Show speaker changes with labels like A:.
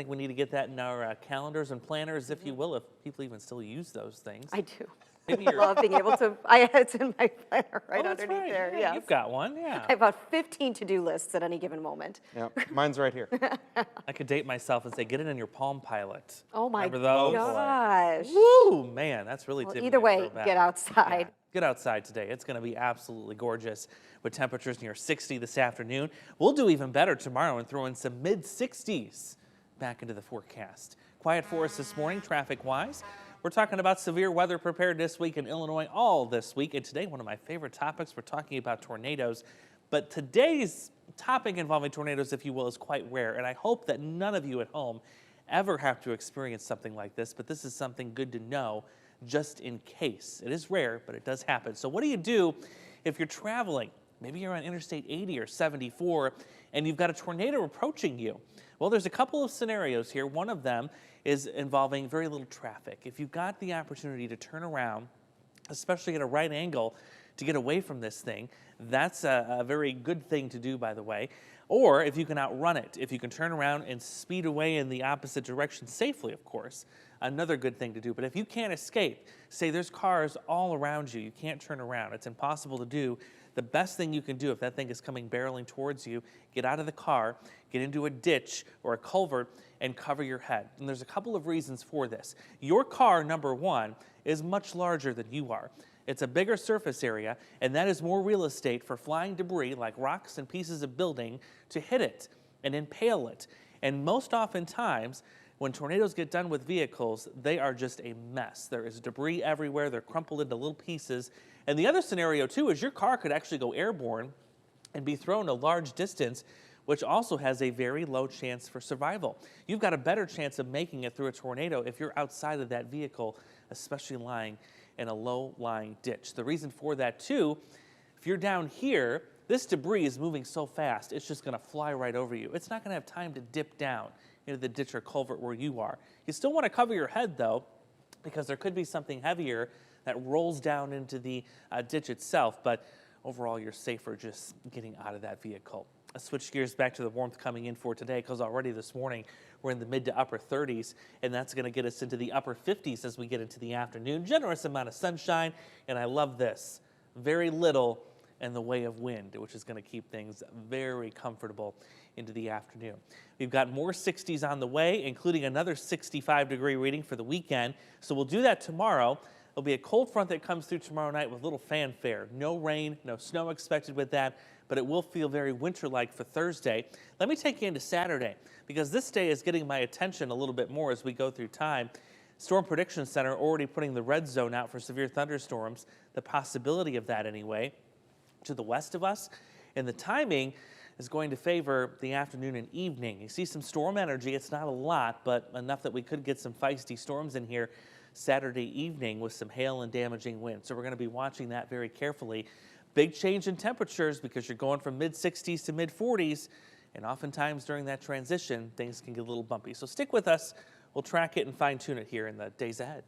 A: I think we need to get that in our calendars and planners, if you will, if people even still use those things.
B: I do.
A: Maybe
B: I
A: you're,
B: love being able to, it's in my planner right
A: oh, that's
B: underneath
A: right.
B: there,
A: Yeah,
B: yes.
A: you've got one,
B: I
A: yeah.
B: have about 15 to-do lists at any given moment.
C: Yeah, mine's right here.
A: I could date myself and say, get it in your Palm Pilot.
B: Oh my
A: Remember those?
B: gosh.
A: Woo, man, that's really
B: Well,
A: tipping
B: either
A: me
B: way,
A: throwback.
B: get outside.
A: Yeah, get outside today. It's going to be absolutely gorgeous with temperatures near 60 this afternoon. We'll do even better tomorrow and throw in some mid-60s back into the forecast. Quiet for us this morning, traffic-wise. We're talking about severe weather prepared this week in Illinois all this week. And today, one of my favorite topics, we're talking about tornadoes. But today's topic involving tornadoes, if you will, is quite rare. And I hope that none of you at home ever have to experience something like this. But this is something good to know just in case. It is rare, but it does happen. So what do you do if you're traveling? Maybe you're on Interstate 80 or 74 and you've got a tornado approaching you. Well, there's a couple of scenarios here. One of them is involving very little traffic. If you've got the opportunity to turn around, especially at a right angle, to get away from this thing, that's a very good thing to do, by the way. Or if you can outrun it, if you can turn around and speed away in the opposite direction safely, of course, another good thing to do. But if you can't escape, say there's cars all around you, you can't turn around, it's impossible to do, the best thing you can do if that thing is coming barreling towards you, get out of the car, get into a ditch or a culvert and cover your head. And there's a couple of reasons for this. Your car, number one, is much larger than you are. It's a bigger surface area, and that is more real estate for flying debris like rocks and pieces of building to hit it and impale it. And most oftentimes, when tornadoes get done with vehicles, they are just a mess. There is debris everywhere. They're crumpled into little pieces. And the other scenario, too, is your car could actually go airborne and be thrown a large distance, which also has a very low chance for survival. You've got a better chance of making it through a tornado if you're outside of that vehicle, especially lying in a low-lying ditch. The reason for that, too, if you're down here, this debris is moving so fast, it's just going to fly right over you. It's not going to have time to dip down into the ditch or culvert where you are. You still want to cover your head, though, because there could be something heavier that rolls down into the ditch itself, but overall you're safer just getting out of that vehicle. Let's switch gears back to the warmth coming in for today, because already this morning we're in the mid to upper 30s, and that's going to get us into the upper 50s as we get into the afternoon. Generous amount of sunshine, and I love this, very little in the way of wind, which is going to keep things very comfortable into the afternoon. We've got more 60s on the way, including another 65-degree reading for the weekend. So we'll do that tomorrow. There'll be a cold front that comes through tomorrow night with little fanfare. No rain, no snow expected with that, but it will feel very winter-like for Thursday. Let me take you into Saturday, because this day is getting my attention a little bit more as we go through time. Storm Prediction Center already putting the red zone out for severe thunderstorms, the possibility of that anyway, to the west of us. And the timing is going to favor the afternoon and evening. You see some storm energy. It's not a lot, but enough that we could get some feisty storms in here Saturday evening with some hail and damaging winds. So we're going to be watching that very carefully. Big change in temperatures because you're going from mid-60s to mid-40s, and oftentimes during that transition, things can get a little bumpy. So stick with us. We'll track it and fine-tune it here in the days ahead.